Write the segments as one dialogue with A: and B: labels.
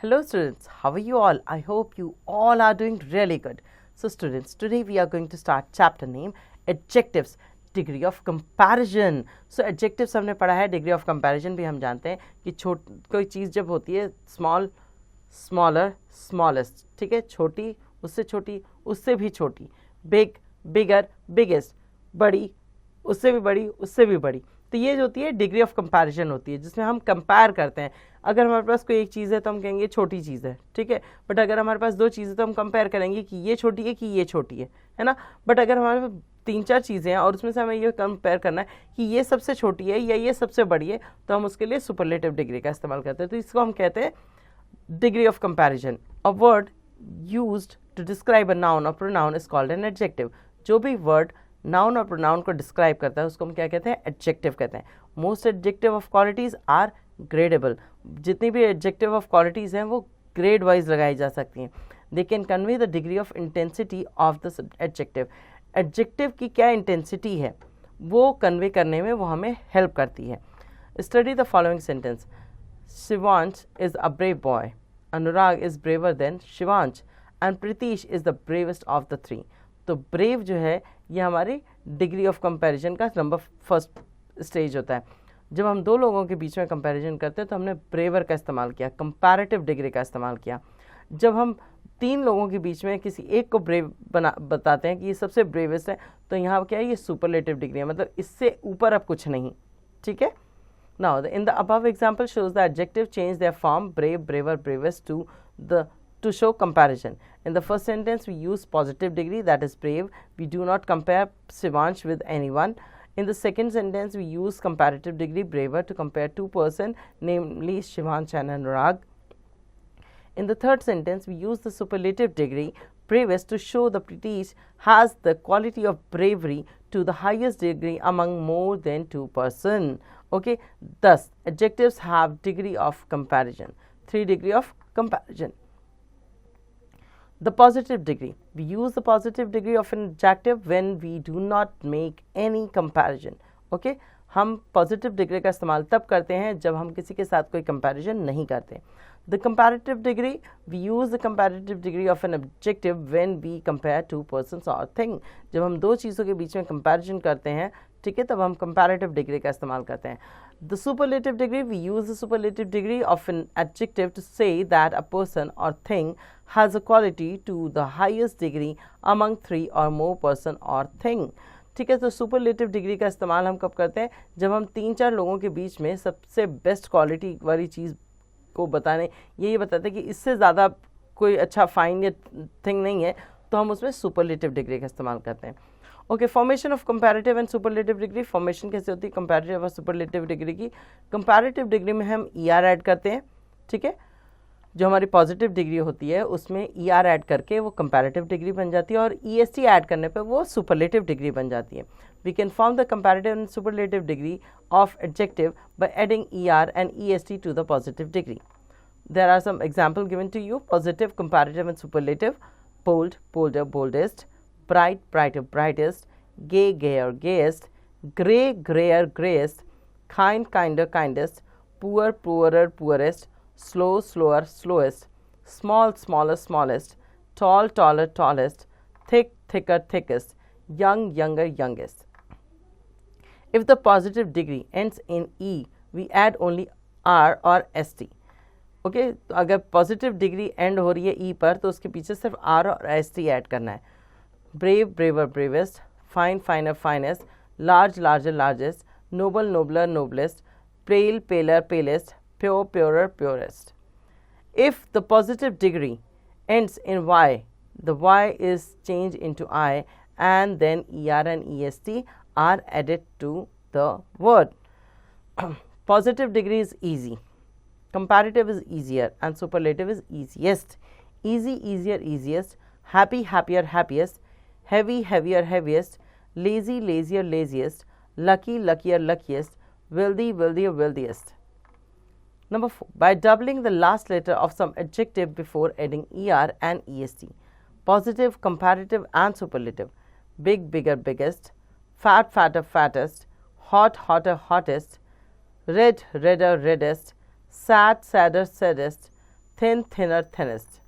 A: Hello students, how are you all? I hope you all are doing really good. So students, today we are going to start chapter name adjectives, degree of comparison. So adjectives हमने पढ़ा है, degree of comparison भी हम जानते हैं कि कोई चीज़ जब होती है small, smaller, smallest, ठीक है, छोटी, उससे भी छोटी, big, bigger, biggest, बड़ी, उससे भी बड़ी, तो ये जो होती है डिग्री ऑफ कंपैरिजन होती है, जिसमें हम कंपेयर करते हैं. अगर हमारे पास कोई एक चीज़ है तो हम कहेंगे छोटी चीज़ है, ठीक है, बट अगर हमारे पास दो चीज़ें तो हम कंपेयर करेंगे कि ये छोटी है कि ये छोटी है ना. बट अगर हमारे पास 3-4 चीज़ें हैं और उसमें से हमें ये कंपेयर करना है कि ये सबसे छोटी है या ये सबसे बड़ी है, तो हम उसके लिए सुपरलेटिव डिग्री का इस्तेमाल करते हैं. तो इसको हम कहते हैं degree of comparison. A word used to describe a noun और pronoun is called an adjective. जो भी वर्ड नाउन और प्रोनाउन को डिस्क्राइब करता है उसको हम क्या कहते हैं? एडजेक्टिव कहते हैं. Most adjective of qualities are gradable. जितनी भी एडजेक्टिव ऑफ क्वालिटीज हैं वो ग्रेड वाइज लगाई जा सकती हैं. They can convey the degree of intensity of the adjective. Adjective की क्या इंटेंसिटी है वो कन्वे करने में वो हमें हेल्प करती है. Study the following sentence. Shivansh is a brave boy, Anurag is braver than Shivansh and Pritish is the bravest of the three. तो ब्रेव जो है ये हमारी डिग्री ऑफ कंपैरिजन का नंबर फर्स्ट स्टेज होता है. जब हम दो लोगों के बीच में कंपैरिजन करते हैं तो हमने ब्रेवर का इस्तेमाल किया, कंपैरेटिव डिग्री का इस्तेमाल किया. जब हम 3 लोगों के बीच में किसी एक को ब्रेव बताते हैं कि ये सबसे ब्रेवेस्ट है, तो यहाँ क्या है? ये सुपरलेटिव डिग्री है, मतलब इससे ऊपर अब कुछ नहीं, ठीक है. Now in the above example shows the adjective change their form brave, braver, bravest to show comparison. In the first sentence we use positive degree, that is brave. We do not compare Shivansh with anyone. In the second sentence we use comparative degree braver to compare two persons, namely Shivansh and Anurag. In the third sentence we use the superlative degree bravest to show the Pritish has the quality of bravery to the highest degree among more than 2 persons. Okay, thus adjectives have degree of comparison, 3 degree of comparison. The positive degree. We use the positive degree of an adjective when we do not make any comparison. Okay? हम positive degree का इस्तेमाल तब करते हैं जब हम किसी के साथ कोई comparison नहीं करते. The comparative degree. We use the comparative degree of an adjective when we compare two persons or thing. जब हम दो चीज़ों के बीच में comparison करते हैं, ठीक है, तब हम comparative degree का इस्तेमाल करते हैं. The superlative degree. We use the superlative degree of an adjective to say that a person or thing has a quality to the highest degree among 3 or more person or thing. ठीक है, तो superlative degree का इस्तेमाल हम कब करते हैं? जब हम 3-4 लोगों के बीच में सबसे बेस्ट क्वालिटी वाली चीज़ को बताने, यही बताते हैं कि इससे ज़्यादा कोई अच्छा फाइन या थिंग नहीं है, तो हम उसमें सुपरलेटिव डिग्री का इस्तेमाल करते हैं. Okay, formation of comparative and superlative degree. Formation कैसे होती है कंपैरेटिव और सुपरलेटिव डिग्री की? कंपैरेटिव डिग्री में हम ER ऐड करते हैं, ठीक है. जो हमारी पॉजिटिव डिग्री होती है उसमें ER ऐड करके वो कंपैरेटिव डिग्री बन जाती है और EST ऐड करने पे वो सुपरलेटिव डिग्री बन जाती है. We can form the comparative and superlative degree of adjective by adding ER and EST to the positive degree. There are some example given to you. Positive, comparative and superlative. Bold, bolder, boldest. bright, brighter, brightest. Gay, gayer, gayest. Gray, grayer, grayest. Kind, kinder, kindest. Poor, poorer, poorest. Slow, slower, slowest. Small, smaller, smallest. Tall, taller, tallest. Thick, thicker, thickest. Young, younger, youngest. If the positive degree ends in E, we add only R or ST. Okay, तो अगर positive degree and हो रही है E पर तो उसके पीछे सिर्फ R और ST ऐड करना है. Brave, braver, bravest. Fine, finer, finest. Large, larger, largest. Noble, nobler, noblest. Pale, paler, palest. Pure, purer, purest. If the positive degree ends in Y, the Y is changed into I and then ER and EST are added to the word. Positive degree is easy. Comparative is easier and superlative is easiest. Easy, easier, easiest. Happy, happier, happiest. Heavy, heavier, heaviest. Lazy, lazier, laziest. Lucky, luckier, luckiest. Wealthy, wealthier, wealthiest. Number 4. By doubling the last letter of some adjective before adding ER and EST. Positive, comparative and superlative. Big, bigger, biggest. Fat, fatter, fattest. Hot, hotter, hottest. Red, redder, reddest. Sad, sadder, saddest. thin, thinner, thinnest.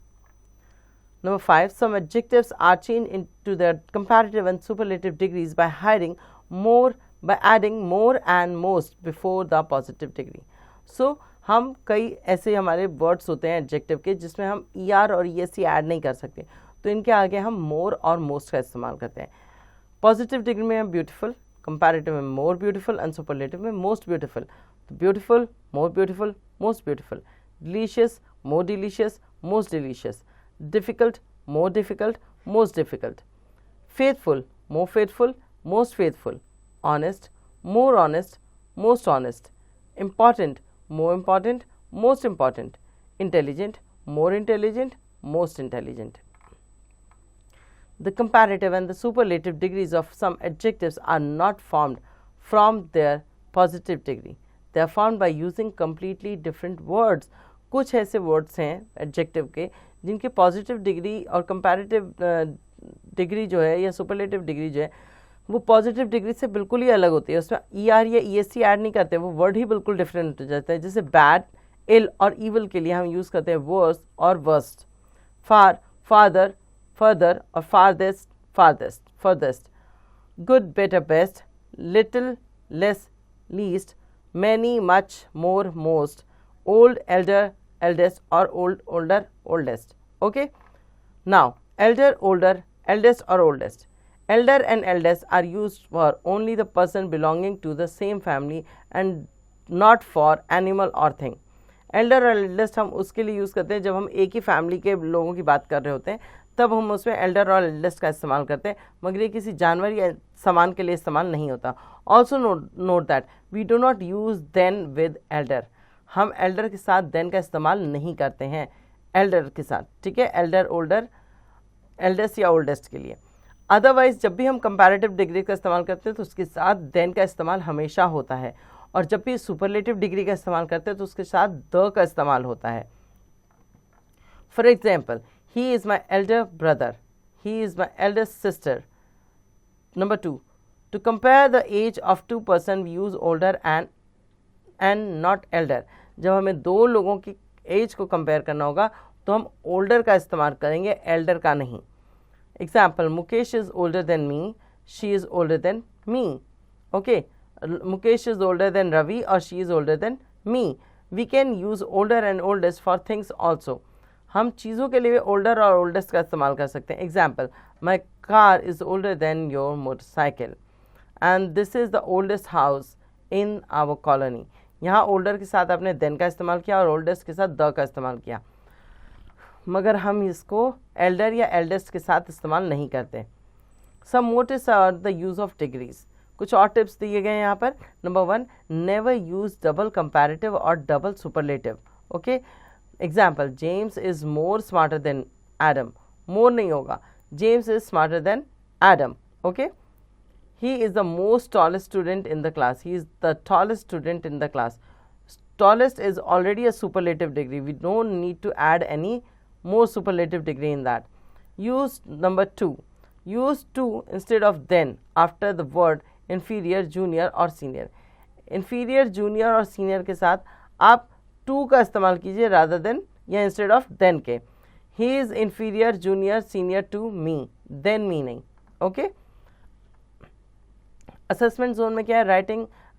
A: Number 5, some adjectives are changed into their comparative and superlative degrees by adding more and most before the positive degree. So हम कई ऐसे हमारे words होते हैं adjective के जिसमें हम ER और ESC ऐड नहीं कर सकते, तो इनके आगे हम मोर और मोस्ट का इस्तेमाल करते हैं. पॉजिटिव डिग्री में हम ब्यूटीफुल, कंपैरेटिव में मोर ब्यूटीफुल एंड सुपरलेटिव में मोस्ट ब्यूटीफुल. तो beautiful, more beautiful, most beautiful. Delicious, more delicious, most delicious. difficult, more difficult, most difficult. Faithful, more faithful, most faithful. Honest, more honest, most honest. Important, more important, most important. Intelligent, more intelligent, most intelligent. The comparative and the superlative degrees of some adjectives are not formed from their positive degree. They are formed by using completely different words. कुछ ऐसे words हैं adjective के जिनके positive degree और comparative degree जो है या superlative degree जो है वो पॉजिटिव डिग्री से बिल्कुल ही अलग होती है. उसमें ER या ESC ऐड नहीं करते, वो वर्ड ही बिल्कुल डिफरेंट हो जाता है. जैसे बैड, इल और ईवल के लिए हम यूज़ करते हैं वर्स और वर्स्ट. फार, फादर, फर्दर और farthest, farthest, furthest. Good, better, best. Little, less, least. Many, much, more, most. old, elder, eldest or old, older, oldest. Okay, now elder, older, eldest or oldest. Elder and eldest are used for only the person belonging to the same family and not for animal or thing. Elder और eldest हम उसके लिए use करते हैं जब हम एक ही family के लोगों की बात कर रहे होते हैं, तब हम उसमें एल्डर और एल्डेस्ट का इस्तेमाल करते हैं, मगर ये किसी जानवर या सामान के लिए इस्तेमाल नहीं होता. Also note that we do not use than with elder. हम एल्डर के साथ देन का इस्तेमाल नहीं करते हैं एल्डर के साथ, ठीक है, एल्डर, ओल्डर, एल्डेस्ट या ओल्डेस्ट के लिए. अदरवाइज जब भी हम कंपैरेटिव डिग्री का इस्तेमाल करते हैं तो उसके साथ देन का इस्तेमाल हमेशा होता है, और जब भी सुपरलेटिव डिग्री का इस्तेमाल करते हैं तो उसके साथ द का इस्तेमाल होता है. For example, he is my elder brother, he is my eldest sister. Number 2, to compare the age of 2 person we use older and not elder. जब हमें दो लोगों की एज को कंपेयर करना होगा तो हम ओल्डर का इस्तेमाल करेंगे, एल्डर का नहीं. Example, Mukesh is older than me, she is older than me. Okay, Mukesh is older than Ravi और she is older than me. We can use older and oldest for things also. हम चीज़ों के लिए ओल्डर और ओल्डेस्ट का इस्तेमाल कर सकते हैं. Example, my car is older than your motorcycle and this is the oldest house in our colony. यहाँ ओल्डर के साथ आपने देन का इस्तेमाल किया और ओल्डेस्ट के साथ द का इस्तेमाल किया, मगर हम इसको एल्डर या एल्डेस्ट के साथ इस्तेमाल नहीं करते. Some more tips are the use of degrees. कुछ और टिप्स दिए गए हैं यहाँ पर. Number 1, never use double comparative और double superlative. Okay, example, James is more smarter than Adam. More नहीं होगा, James is smarter than Adam. Okay, he is the most tallest student in the class. He is the tallest student in the class. Tallest is already a superlative degree. We don't need to add any more superlative degree in that. Use number 2. Use to instead of then after the word inferior, junior or senior. Inferior, junior और senior के साथ आप to का इस्तेमाल कीजिए rather than या instead of then के. He is inferior, junior, senior to me. Then me नहीं. Okay. असेसमेंट जोन में क्या है?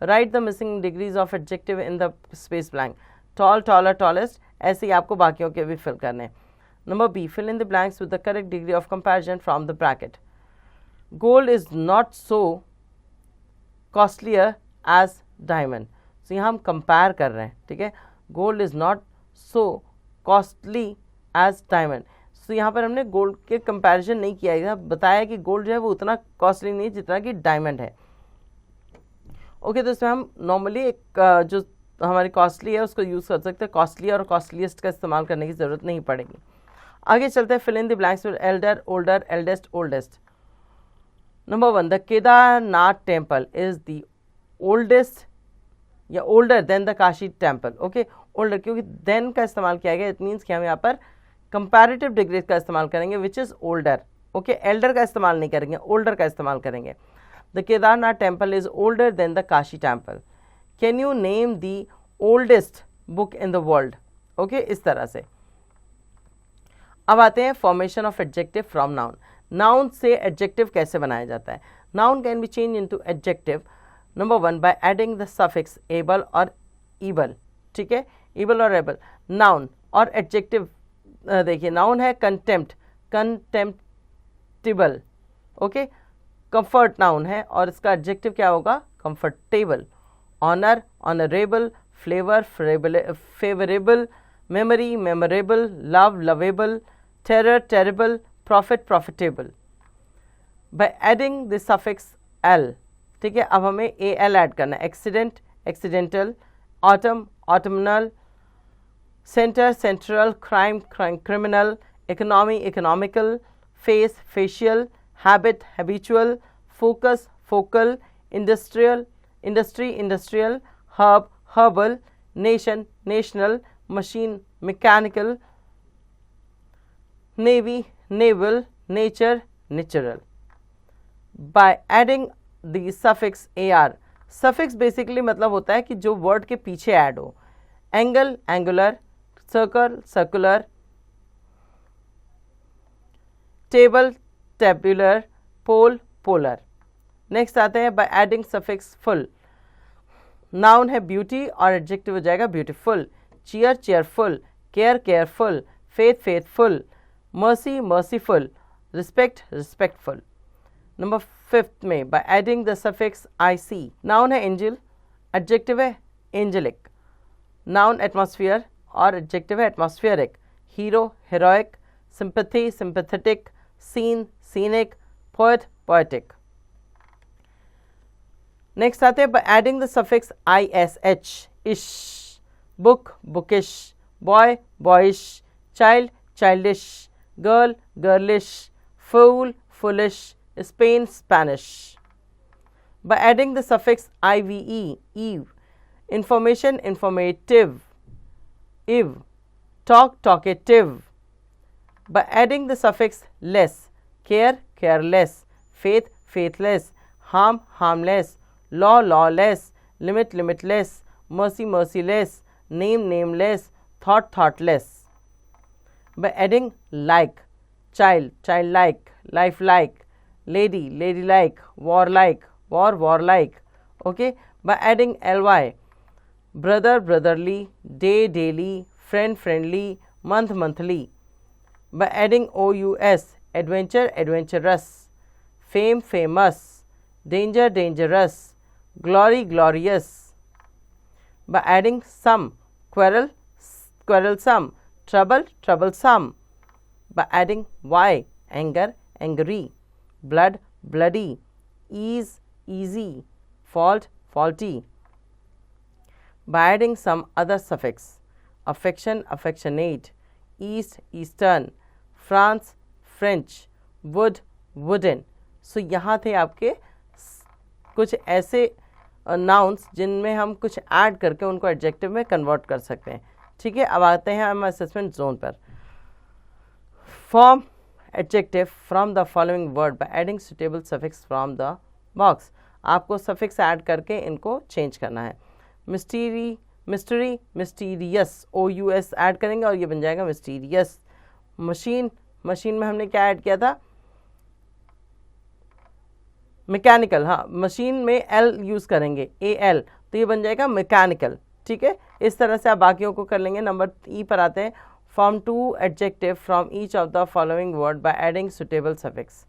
A: Write the missing degrees of adjective in the space blank. Tall, taller, tallest, ऐसे ही आपको बाकियों के भी फिल करने हैं. Number B, fill in the blanks with the correct degree of comparison from the bracket. Gold is not so costlier as diamond. तो यहाँ हम कंपेयर कर रहे हैं, ठीक है. Gold is not so costly as diamond. तो यहाँ पर हमने गोल्ड के कंपैरिजन नहीं किया है, बताया कि गोल्ड जो है वो उतना कॉस्टली नहीं जितना कि डायमंड है. ओके, तो इसमें हम नॉर्मली एक जो हमारी कॉस्टली है उसको यूज़ कर सकते हैं. कॉस्टली और कॉस्टलीस्ट का इस्तेमाल करने की ज़रूरत नहीं पड़ेगी. आगे चलते हैं. Fill in the blanks with elder, older, eldest, oldest. Number 1, the Kedarnath temple is the oldest या older than the Kashi temple. Okay, older क्योंकि देन का इस्तेमाल किया गया, इट मीन्स कि हम यहाँ पर कंपैरेटिव डिग्री का इस्तेमाल करेंगे which is older. Okay, Elder का इस्तेमाल नहीं करेंगे, ओल्डर का इस्तेमाल करेंगे. The Kedarnath temple is older than the Kashi temple. Can you name the oldest book in the world? Okay, इस तरह से. अब आते हैं formation of adjective from noun. Noun से एडजेक्टिव कैसे बनाया जाता है? Noun can be change into adjective number 1 by adding the suffix able और ईबल। ठीक है, ईबल और एबल। नाउन और एडजेक्टिव देखिए, नाउन है contempt, contemptible. Okay, comfort noun है और इसका एडजेक्टिव क्या होगा? Comfortable. Honour, honourable. Flavour, favourable. Memory, memorable. Love, lovable. Terror, terrible. Profit, profitable. By adding the suffix L, ठीक है, अब हमें ए एल ऐड करना है। Accident, accidental. Autumn, autumnal. Centre, central. Crime, criminal. Economy, economical. Face, facial. Habit, habitual. Focus, focal. Industrial, industry, industrial. Herb, herbal. Nation, national. Machine, mechanical. Navy, naval. Nature, natural. by adding the suffix ar, suffix basically मतलब होता है कि जो word के पीछे add हो। Angle, angular. Circle, circular. Table, tabular. Pole, polar. Next आते हैं by adding suffix full, noun है ब्यूटी और एडजेक्टिव हो जाएगा beautiful. Cheer, cheerful. Care, careful. Faith, faithful. Mercy, merciful. Respect, respectful. Number 5 में by adding the suffix I C, noun है angel, adjective है angelic. Noun atmosphere और adjective है atmospheric. Hero, heroic. Sympathy, sympathetic. Scene, scenic. Poet, poetic. Next आते हैं bye adding the suffix I S H, ish. Book, bookish. Boy, boyish. Child, childish. Girl, girlish. Fool, foolish. Spain, Spanish. By adding the suffix ive, eve. Information, informative. Ive. Talk, talkative. By adding the suffix less, care, careless. Faith, faithless. Harm, harmless. Law, lawless. Limit, limitless. Mercy, merciless. Name, nameless. Thought, thoughtless. By adding like, child, childlike. Lifelike. Lady, ladylike. Warlike, war, warlike. Okay, by adding ly, brother, brotherly. Day, daily. Friend, friendly. Month, monthly. By adding ous, adventure, adventurous. Fame, famous. Danger, dangerous. Glory, glorious. By adding some, quarrel, quarrelsome. Trouble, troublesome. By adding y, anger, angry. Blood, bloody. Ease, easy. Fault, faulty. By adding some other suffix, affection, affectionate. East, eastern. France, French. Wood, wooden. So यहाँ थे आपके कुछ ऐसे nouns जिनमें हम कुछ add करके उनको एडजेक्टिव में कन्वर्ट कर सकते हैं। ठीक है, अब आते हैं हम असेसमेंट जोन पर। Form adjective from the following word by adding suitable suffix from the box. आपको suffix ऐड करके इनको चेंज करना है। मिस्टीरी, मिस्ट्री, मिस्टीरियस। OUS ऐड करेंगे और ये बन जाएगा मिस्टीरियस। मशीन, मशीन में हमने क्या ऐड किया था? मैकेनिकल। हाँ, मशीन में L यूज़ करेंगे, AL, तो ये बन जाएगा मैकेनिकल। ठीक है, इस तरह से आप बाकियों को कर लेंगे। नंबर E पर आते हैं। Form 2 adjective from each of the following word by adding suitable suffix.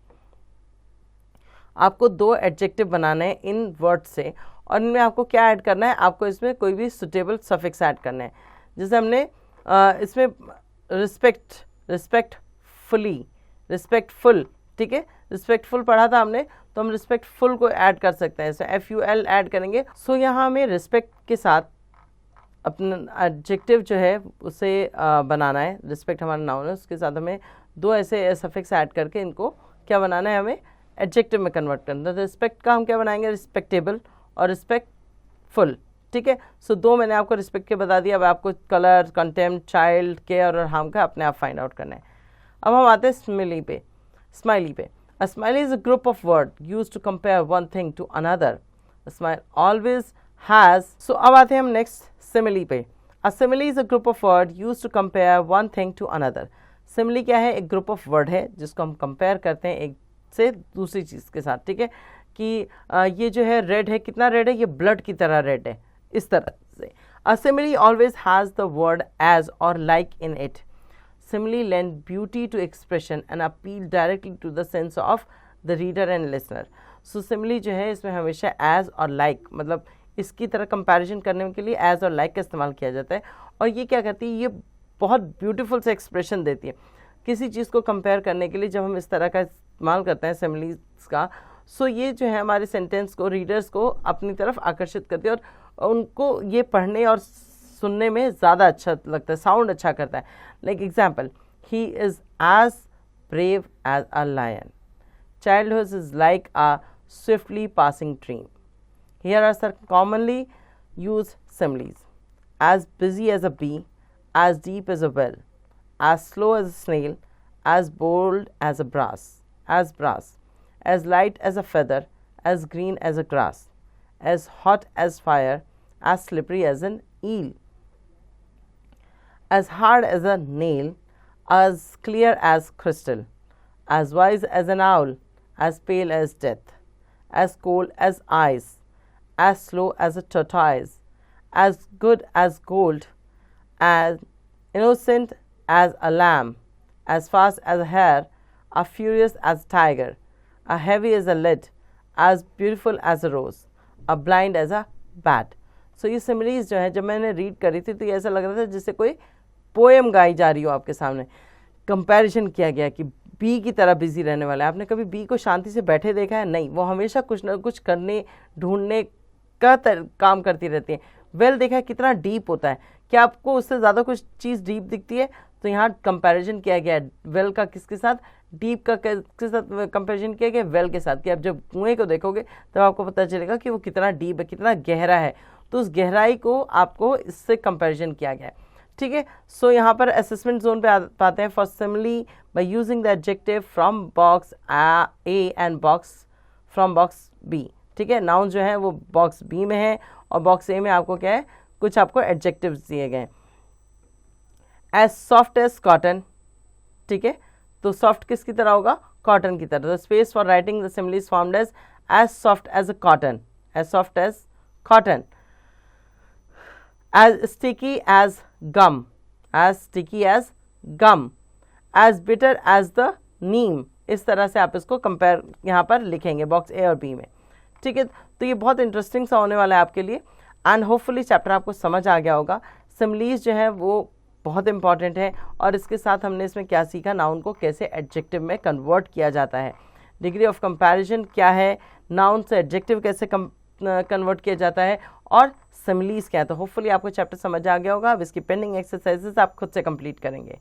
A: आपको 2 एडजेक्टिव बनाने हैं इन वर्ड से और इनमें आपको क्या ऐड करना है? आपको इसमें कोई भी सुटेबल सफिक्स ऐड करना है। जैसे हमने इसमें रिस्पेक्ट, रिस्पेक्टफुली, रिस्पेक्टफुल। ठीक है, रिस्पेक्टफुल पढ़ा था हमने, तो हम रिस्पेक्टफुल को ऐड कर सकते हैं। जैसे FUL ऐड करेंगे। सो यहाँ हमें रिस्पेक्ट के साथ अपना एडजेक्टिव जो है उसे बनाना है। रिस्पेक्ट हमारा नाउन है, उसके साथ हमें 2 ऐसे सफिक्स ऐड करके इनको क्या बनाना है? हमें एडजेक्टिव में कन्वर्ट करना है। तो रिस्पेक्ट का हम क्या बनाएंगे? रिस्पेक्टेबल और रिस्पेक्टफुल। ठीक है, सो 2 मैंने आपको रिस्पेक्ट के बता दिया। अब आपको कलर, कंटेम्प्ट, चाइल्ड, केयर और हार्म का अपने आप फाइंड आउट करना है। अब हम आते हैं स्माइली पे। स्माइली पे, a simile is a group of word use to compare one thing to another. Simile always has. So अब आते हैं हम नेक्स्ट सिमिली पे। A simile is a group of words used to compare one thing to another. Simile क्या है, एक group of word है जिसको हम कंपेयर करते हैं एक से दूसरी चीज़ के साथ, ठीक है, कि ये जो है रेड है, कितना रेड है, ये ब्लड की तरह रेड है, इस तरह से. A simile always has the word as और like in it. Simile lend beauty to expression and appeal directly to the sense of the reader and listener. So simile जो है इसमें हमेशा as और like, मतलब इसकी तरह कंपैरिजन करने के लिए as और like का इस्तेमाल किया जाता है. और ये क्या करती है, ये बहुत ब्यूटीफुल से एक्सप्रेशन देती है किसी चीज़ को कंपेयर करने के लिए. जब हम इस तरह का इस्तेमाल करते हैं सिमिलीज का, सो ये जो है हमारे सेंटेंस को, रीडर्स को अपनी तरफ आकर्षित करती है और उनको ये पढ़ने और सुनने में ज़्यादा अच्छा लगता है, साउंड अच्छा करता है. Like example, he is as brave as a lion. Childhood is like a swiftly passing dream. Here are some commonly used similes. As busy as a bee, as deep as a well, as slow as a snail, as bold as a brass, as light as a feather, as green as a grass, as hot as fire, as slippery as an eel, as hard as a nail, as clear as crystal, as wise as an owl, as pale as death, as cold as ice, as slow as a tortoise, as good as gold, as innocent as a lamb, as fast as a hare, as furious as a tiger, as heavy as a lead, as beautiful as a rose, as blind as a bat. So ये similes जो है, जब मैंने read करी थी तो ये ऐसा लग रहा था जैसे कोई पोएम गाई जा रही हो आपके सामने. कंपैरिजन किया गया कि बी की तरह बिजी रहने वाला है. आपने कभी बी को शांति से बैठे देखा है? नहीं, वो हमेशा कुछ ना कुछ करने, ढूंढने का काम करती रहती है. वेल देखा है कितना डीप होता है. क्या आपको उससे ज़्यादा कुछ चीज़ डीप दिखती है? तो यहाँ कंपैरिजन किया गया है वेल का किसके साथ, डीप का किसके साथ कंपैरिजन किया गया, वेल के साथ. कि आप जब कुएं को देखोगे तब आपको पता चलेगा कि वो कितना डीप है, कितना गहरा है. तो उस गहराई को आपको इससे कंपैरिजन किया गया है, ठीक है. सो यहाँ पर असेसमेंट जोन पे पाते हैं. For simile by using the adjective from box A and from box B, ठीक है. नाउन जो है वो बॉक्स बी में है और बॉक्स ए में आपको क्या है, कुछ आपको एडजेक्टिव्स दिए गए. एज सॉफ्ट एज कॉटन, ठीक है. तो सॉफ्ट किसकी तरह होगा, कॉटन की तरह. The space for writing the simile is found as soft as a cotton, as soft as cotton. as sticky as gum, as bitter as the neem. इस तरह से आप इसको कंपेयर यहाँ पर लिखेंगे बॉक्स ए और बी में, ठीक है. तो ये बहुत इंटरेस्टिंग सा होने वाला है आपके लिए एंड होपफुली चैप्टर आपको समझ आ गया होगा. सिमिलीज जो है वो बहुत इंपॉर्टेंट है और इसके साथ हमने इसमें क्या सीखा, नाउन को कैसे एडजेक्टिव में कन्वर्ट किया जाता है, डिग्री ऑफ कंपैरिजन क्या है, नाउन से एडजेक्टिव कैसे कन्वर्ट किया जाता है और सिमिलीज क्या है. तो होपफुली आपको चैप्टर समझ आ गया होगा. अब इसकी पेंडिंग एक्सरसाइजेस आप खुद से कंप्लीट करेंगे.